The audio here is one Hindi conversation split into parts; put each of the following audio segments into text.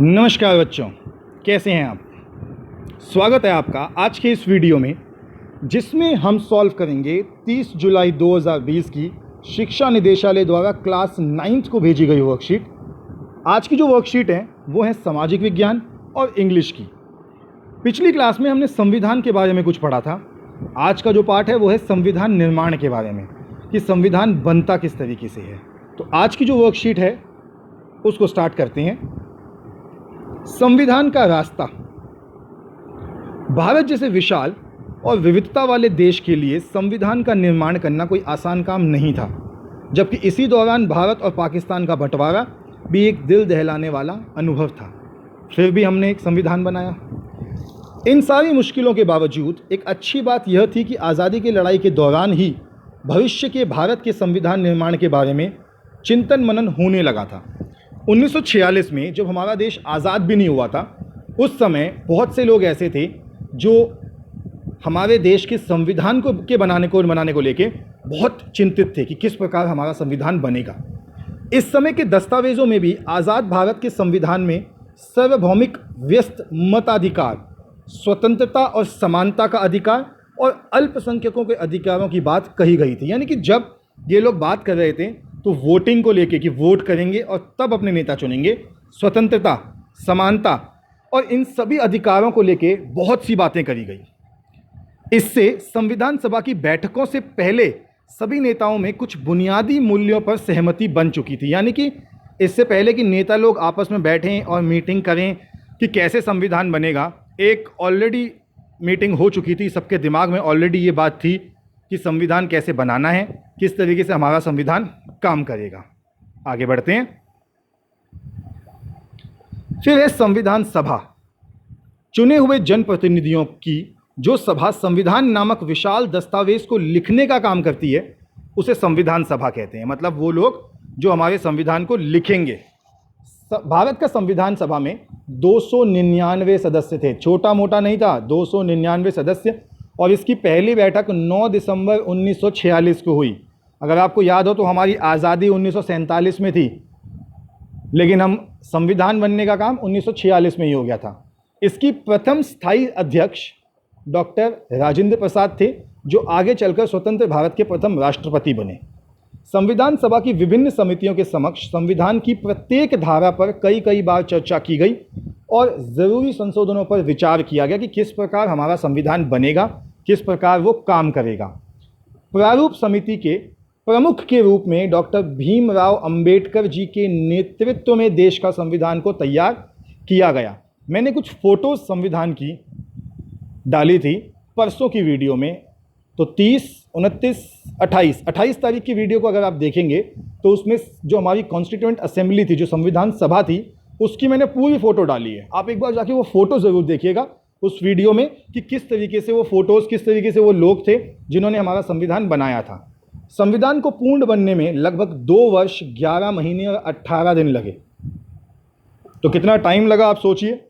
नमस्कार बच्चों, कैसे हैं आप। स्वागत है आपका आज के इस वीडियो में, जिसमें हम सॉल्व करेंगे 30 जुलाई 2020 की शिक्षा निदेशालय द्वारा क्लास 9th को भेजी गई वर्कशीट। आज की जो वर्कशीट है वो है सामाजिक विज्ञान और इंग्लिश की। पिछली क्लास में हमने संविधान के बारे में कुछ पढ़ा था। आज का जो पार्ट है वो है संविधान निर्माण के बारे में, कि संविधान बनता किस तरीके से है। तो आज की जो वर्कशीट है उसको स्टार्ट करते हैं। संविधान का रास्ता। भारत जैसे विशाल और विविधता वाले देश के लिए संविधान का निर्माण करना कोई आसान काम नहीं था, जबकि इसी दौरान भारत और पाकिस्तान का बंटवारा भी एक दिल दहलाने वाला अनुभव था। फिर भी हमने एक संविधान बनाया। इन सारी मुश्किलों के बावजूद एक अच्छी बात यह थी कि आज़ादी की लड़ाई के दौरान ही भविष्य के भारत के संविधान निर्माण के बारे में चिंतन मनन होने लगा था। 1946 में जब हमारा देश आज़ाद भी नहीं हुआ था, उस समय बहुत से लोग ऐसे थे जो हमारे देश के संविधान के बनाने को लेके बहुत चिंतित थे कि किस प्रकार हमारा संविधान बनेगा। इस समय के दस्तावेज़ों में भी आज़ाद भारत के संविधान में सार्वभौमिक व्यस्त मताधिकार, स्वतंत्रता और समानता का अधिकार और अल्पसंख्यकों के अधिकारों की बात कही गई थी। यानी कि जब ये लोग बात कर रहे थे तो वोटिंग को लेके कि वोट करेंगे और तब अपने नेता चुनेंगे, स्वतंत्रता, समानता और इन सभी अधिकारों को लेके बहुत सी बातें करी गई। इससे संविधान सभा की बैठकों से पहले सभी नेताओं में कुछ बुनियादी मूल्यों पर सहमति बन चुकी थी। यानी कि इससे पहले कि नेता लोग आपस में बैठें और मीटिंग करें कि कैसे संविधान बनेगा, एक ऑलरेडी मीटिंग हो चुकी थी। सबके दिमाग में ऑलरेडी ये बात थी कि संविधान कैसे बनाना है, किस तरीके से हमारा संविधान काम करेगा। आगे बढ़ते हैं। फिर है संविधान सभा। चुने हुए जनप्रतिनिधियों की जो सभा संविधान नामक विशाल दस्तावेज को लिखने का काम करती है, उसे संविधान सभा कहते हैं। मतलब वो लोग जो हमारे संविधान को लिखेंगे। भारत का संविधान सभा में 299 सदस्य थे, छोटा मोटा नहीं था, 299 सदस्य। और इसकी पहली बैठक 9 दिसंबर 1946 को हुई। अगर आपको याद हो तो हमारी आज़ादी 1947 में थी, लेकिन हम संविधान बनने का काम 1946 में ही हो गया था। इसकी प्रथम स्थायी अध्यक्ष डॉक्टर राजेंद्र प्रसाद थे, जो आगे चलकर स्वतंत्र भारत के प्रथम राष्ट्रपति बने। संविधान सभा की विभिन्न समितियों के समक्ष संविधान की प्रत्येक धारा पर कई बार चर्चा की गई और ज़रूरी संशोधनों पर विचार किया गया कि किस प्रकार हमारा संविधान बनेगा, किस प्रकार वो काम करेगा। प्रारूप समिति के प्रमुख के रूप में डॉक्टर भीमराव अंबेडकर जी के नेतृत्व में देश का संविधान को तैयार किया गया। मैंने कुछ फोटोज संविधान की डाली थी परसों की वीडियो में, तो 30, 29, 28 तारीख की वीडियो को अगर आप देखेंगे तो उसमें जो हमारी कॉन्स्टिट्यूएंट असेंबली थी, जो संविधान सभा थी, उसकी मैंने पूरी फ़ोटो डाली है। आप एक बार जाके वो फ़ोटो ज़रूर देखिएगा उस वीडियो में कि किस तरीके से वो फ़ोटोज़, किस तरीके से वो लोग थे जिन्होंने हमारा संविधान बनाया था। संविधान को पूर्ण बनने में लगभग 2 वर्ष 11 महीने और 18 दिन लगे। तो कितना टाइम लगा आप सोचिए।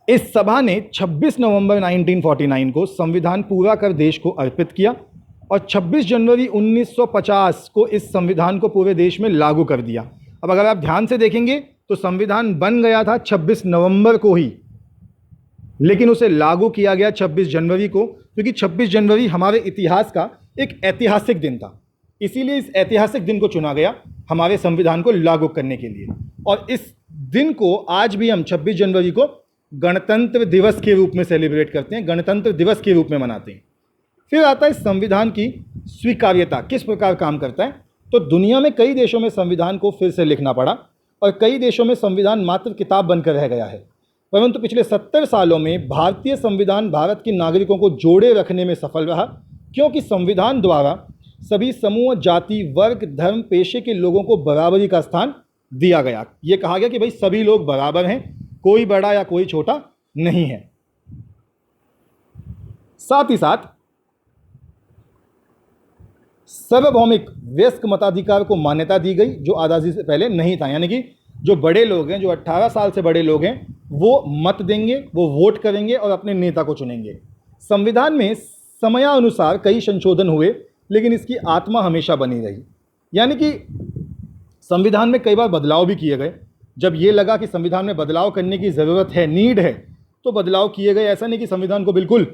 इस सभा ने 26 नवंबर 1949 को संविधान पूरा कर देश को अर्पित किया और 26 जनवरी 1950 को इस संविधान को पूरे देश में लागू कर दिया। अब अगर आप ध्यान से देखेंगे तो संविधान बन गया था 26 नवंबर को ही, लेकिन उसे लागू किया गया 26 जनवरी को, क्योंकि 26 जनवरी हमारे इतिहास का एक ऐतिहासिक दिन था। इसीलिए इस ऐतिहासिक दिन को चुना गया हमारे संविधान को लागू करने के लिए। और इस दिन को आज भी हम 26 जनवरी को गणतंत्र दिवस के रूप में सेलिब्रेट करते हैं, गणतंत्र दिवस के रूप में मनाते हैं। फिर आता है संविधान की स्वीकार्यता, किस प्रकार काम करता है। तो दुनिया में कई देशों में संविधान को फिर से लिखना पड़ा और कई देशों में संविधान मात्र किताब बनकर रह गया है, परंतु पिछले 70 सालों में भारतीय संविधान भारत के नागरिकों को जोड़े रखने में सफल रहा, क्योंकि संविधान द्वारा सभी समूह, जाति, वर्ग, धर्म, पेशे के लोगों को बराबरी का स्थान दिया गया। ये कहा गया कि भाई सभी लोग बराबर हैं, कोई बड़ा या कोई छोटा नहीं है। साथ ही साथ सार्वभौमिक वयस्क मताधिकार को मान्यता दी गई, जो आज़ादी से पहले नहीं था। यानी कि जो बड़े लोग हैं, जो 18 साल से बड़े लोग हैं, वो मत देंगे, वो वोट करेंगे और अपने नेता को चुनेंगे। संविधान में समयानुसार कई संशोधन हुए, लेकिन इसकी आत्मा हमेशा बनी रही। यानी कि संविधान में कई बार बदलाव भी किए गए, जब ये लगा कि संविधान में बदलाव करने की ज़रूरत है, नीड है, तो बदलाव किए गए। ऐसा नहीं कि संविधान को बिल्कुल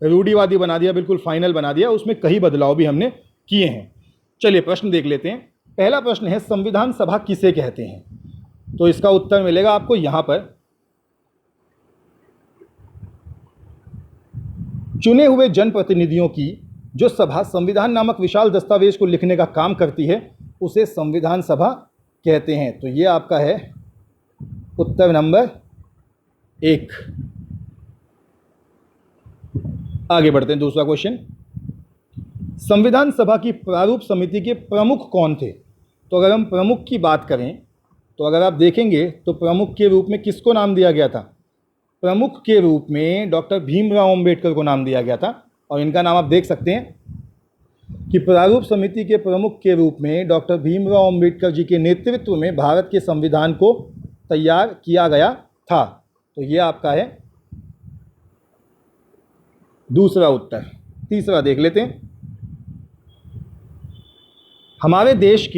रूढ़िवादी बना दिया, बिल्कुल फाइनल बना दिया, उसमें कई बदलाव भी हमने किए हैं। चलिए प्रश्न देख लेते हैं। पहला प्रश्न है संविधान सभा किसे कहते हैं? तो इसका उत्तर मिलेगा आपको यहां पर। चुने हुए जनप्रतिनिधियों की जो सभा संविधान नामक विशाल दस्तावेज को लिखने का काम करती है, उसे संविधान सभा कहते हैं। तो ये आपका है उत्तर नंबर 1। आगे बढ़ते हैं, दूसरा क्वेश्चन। संविधान सभा की प्रारूप समिति के प्रमुख कौन थे? तो अगर हम प्रमुख की बात करें तो अगर आप देखेंगे तो प्रमुख के रूप में किसको नाम दिया गया था? प्रमुख के रूप में डॉक्टर भीमराव अंबेडकर को नाम दिया गया था। और इनका नाम आप देख सकते हैं कि प्रारूप समिति के प्रमुख के रूप में डॉक्टर भीमराव अंबेडकर जी के नेतृत्व में भारत के संविधान को तैयार किया गया था। तो ये आपका है दूसरा उत्तर। तीसरा देख लेते हैं। हमारे देश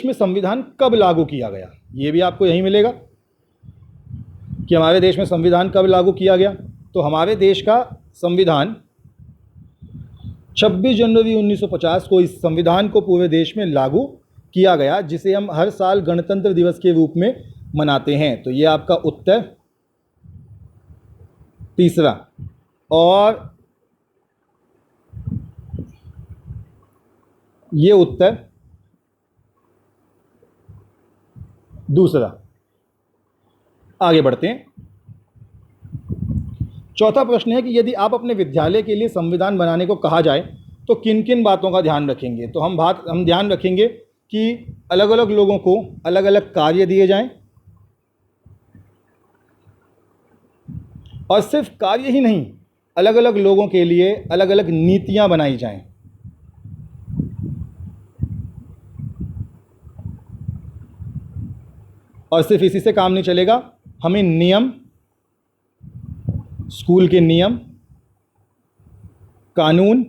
में संविधान कब लागू किया गया? ये भी आपको यही मिलेगा कि हमारे देश में संविधान कब लागू किया गया। तो हमारे देश का संविधान 26 जनवरी 1950 को इस संविधान को पूरे देश में लागू किया गया, जिसे हम हर साल गणतंत्र दिवस के रूप में मनाते हैं। तो ये आपका उत्तर तीसरा। और ये उत्तर दूसरा। आगे बढ़ते हैं। चौथा प्रश्न है कि यदि आप अपने विद्यालय के लिए संविधान बनाने को कहा जाए तो किन किन बातों का ध्यान रखेंगे? तो हम ध्यान रखेंगे कि अलग अलग लोगों को अलग अलग कार्य दिए जाएं, और सिर्फ कार्य ही नहीं, अलग अलग लोगों के लिए अलग अलग नीतियां बनाई जाएं। और सिर्फ इसी से काम नहीं चलेगा, हमें नियम, स्कूल के नियम, कानून,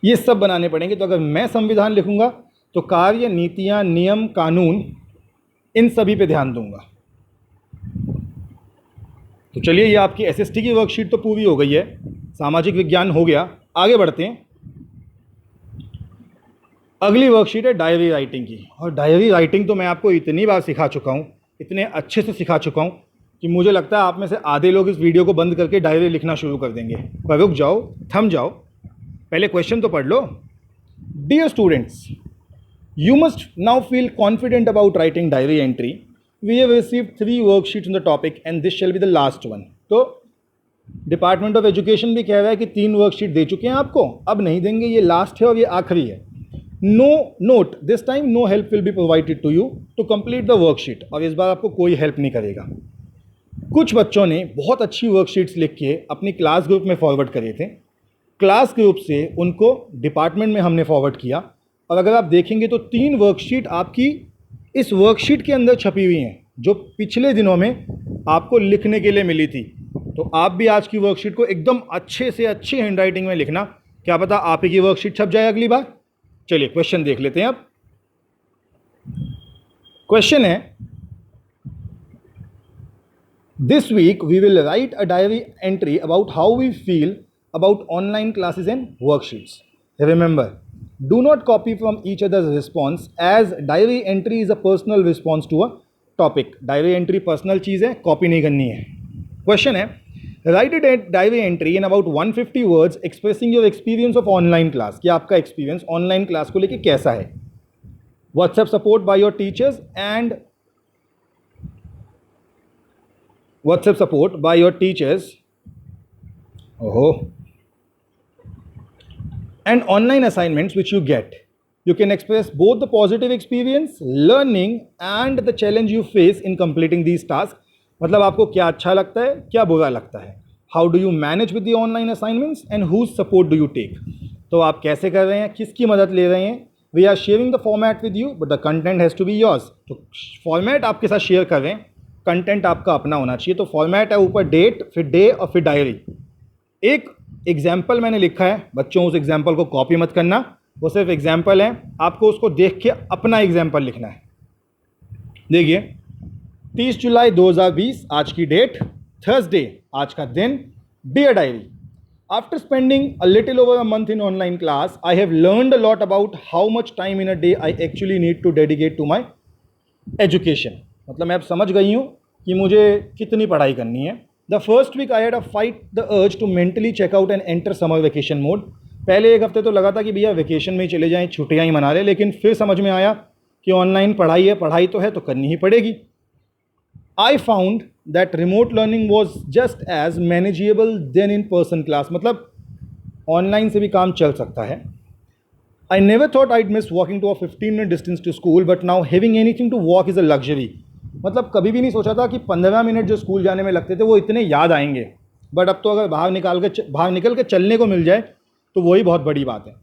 ये सब बनाने पड़ेंगे। तो अगर मैं संविधान लिखूंगा तो कार्य, नीतियां, नियम, कानून, इन सभी पे ध्यान दूंगा। तो चलिए, ये आपकी एसएसटी की वर्कशीट तो पूरी हो गई है, सामाजिक विज्ञान हो गया। आगे बढ़ते हैं। अगली वर्कशीट है डायरी राइटिंग की। और डायरी राइटिंग तो मैं आपको इतनी बार सिखा चुका हूँ, इतने अच्छे से सिखा चुका हूँ कि मुझे लगता है आप में से आधे लोग इस वीडियो को बंद करके डायरी लिखना शुरू कर देंगे। पर रुक जाओ, थम जाओ, पहले क्वेश्चन तो पढ़ लो। Dear students, you must now feel confident about writing diary entry. We have received 3 worksheets on the topic and this shall be the last one. तो डिपार्टमेंट ऑफ एजुकेशन भी कह रहा है कि 3 वर्कशीट दे चुके हैं आपको, अब नहीं देंगे, ये लास्ट है और ये आखिरी है। No note this time no help will be provided to you to complete the worksheet. और इस बार आपको कोई हेल्प नहीं करेगा। कुछ बच्चों ने बहुत अच्छी वर्कशीट्स लिख के अपनी क्लास ग्रुप में फॉरवर्ड करे थे, क्लास ग्रुप से उनको डिपार्टमेंट में हमने फॉरवर्ड किया। और अगर आप देखेंगे तो 3 वर्कशीट आपकी इस वर्कशीट के अंदर छपी हुई हैं, जो पिछले दिनों में आपको लिखने के लिए मिली थी। तो आप भी आज की वर्कशीट को एकदम अच्छे से अच्छी हैंडराइटिंग में लिखना, क्या पता आप ही की वर्कशीट छप जाए अगली बार। चलिए क्वेश्चन देख लेते हैं अब। क्वेश्चन है, this week we will write a diary entry about how we feel about online classes and worksheets. Remember, do not copy from each other's response, as diary entry is a personal response to a topic. diary entry personal चीज़ है, कॉपी नहीं करनी है। क्वेश्चन है, write a diary entry in about 150 words expressing your experience of online class, कि आपका एक्सपीरियंस ऑनलाइन क्लास को लेके कैसा है। WhatsApp support by your teachers and WhatsApp support by your teachers, and online assignments which you get. You can express both the positive experience, learning and the challenge you face in completing these tasks. मतलब आपको क्या अच्छा लगता है, क्या बुरा लगता है। How do you manage with the online assignments and whose support do you take? तो आप कैसे कर रहे हैं, किसकी मदद ले रहे हैं। We are sharing the format with you but the content has to be yours. तो फॉर्मेट आपके साथ शेयर कर रहे हैं, कंटेंट आपका अपना होना चाहिए। तो फॉर्मेट है ऊपर डेट, फिर डे और फिर डायरी। एक एग्जाम्पल मैंने लिखा है, बच्चों उस एग्जाम्पल को कॉपी मत करना, वो सिर्फ एग्जाम्पल है, आपको उसको देख के अपना एग्जाम्पल लिखना है। देखिए 30 जुलाई 2020 आज की डेट, थर्सडे आज का दिन। Dear diary, after spending a little over a month in online class I have learned a lot about how much time in a day I actually need to dedicate to my education. मतलब मैं अब समझ गई हूँ कि मुझे कितनी पढ़ाई करनी है। The first week I had a fight the urge to mentally check out and enter summer vacation mode. पहले एक हफ्ते तो लगा था कि भैया वेकेशन में ही चले जाएं, छुट्टियां ही मना लें, लेकिन फिर समझ में आया कि ऑनलाइन पढ़ाई है, पढ़ाई तो है तो करनी ही पड़ेगी। I found that remote learning was just as manageable than in person class. मतलब ऑनलाइन से भी काम चल सकता है। I never thought I'd miss walking to a 15 minute distance to school, but now having anything to walk is a luxury. मतलब कभी भी नहीं सोचा था कि 15 मिनट जो स्कूल जाने में लगते थे वो इतने याद आएंगे, बट अब तो अगर बाहर निकल के चलने को मिल जाए तो वही बहुत बड़ी बात है।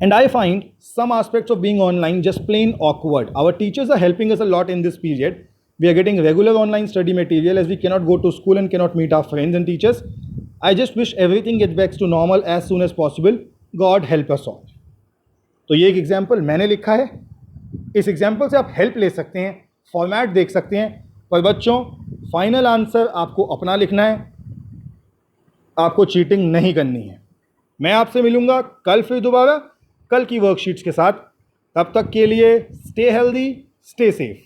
And I find some aspects of being online just plain awkward. Our teachers are helping us a lot in this period. We are getting regular online study material as we cannot go to school and cannot meet our friends and teachers. I just wish everything gets back to normal as soon as possible. God help us all. तो ये एक एग्जाम्पल मैंने लिखा है। इस एग्जाम्पल से आप हेल्प ले सकते हैं, फॉर्मेट देख सकते हैं, पर बच्चों फाइनल आंसर आपको अपना लिखना है, आपको चीटिंग नहीं करनी है। मैं आपसे मिलूंगा कल फिर दोबारा, कल की वर्कशीट्स के साथ। तब तक के लिए स्टे हेल्दी, स्टे सेफ।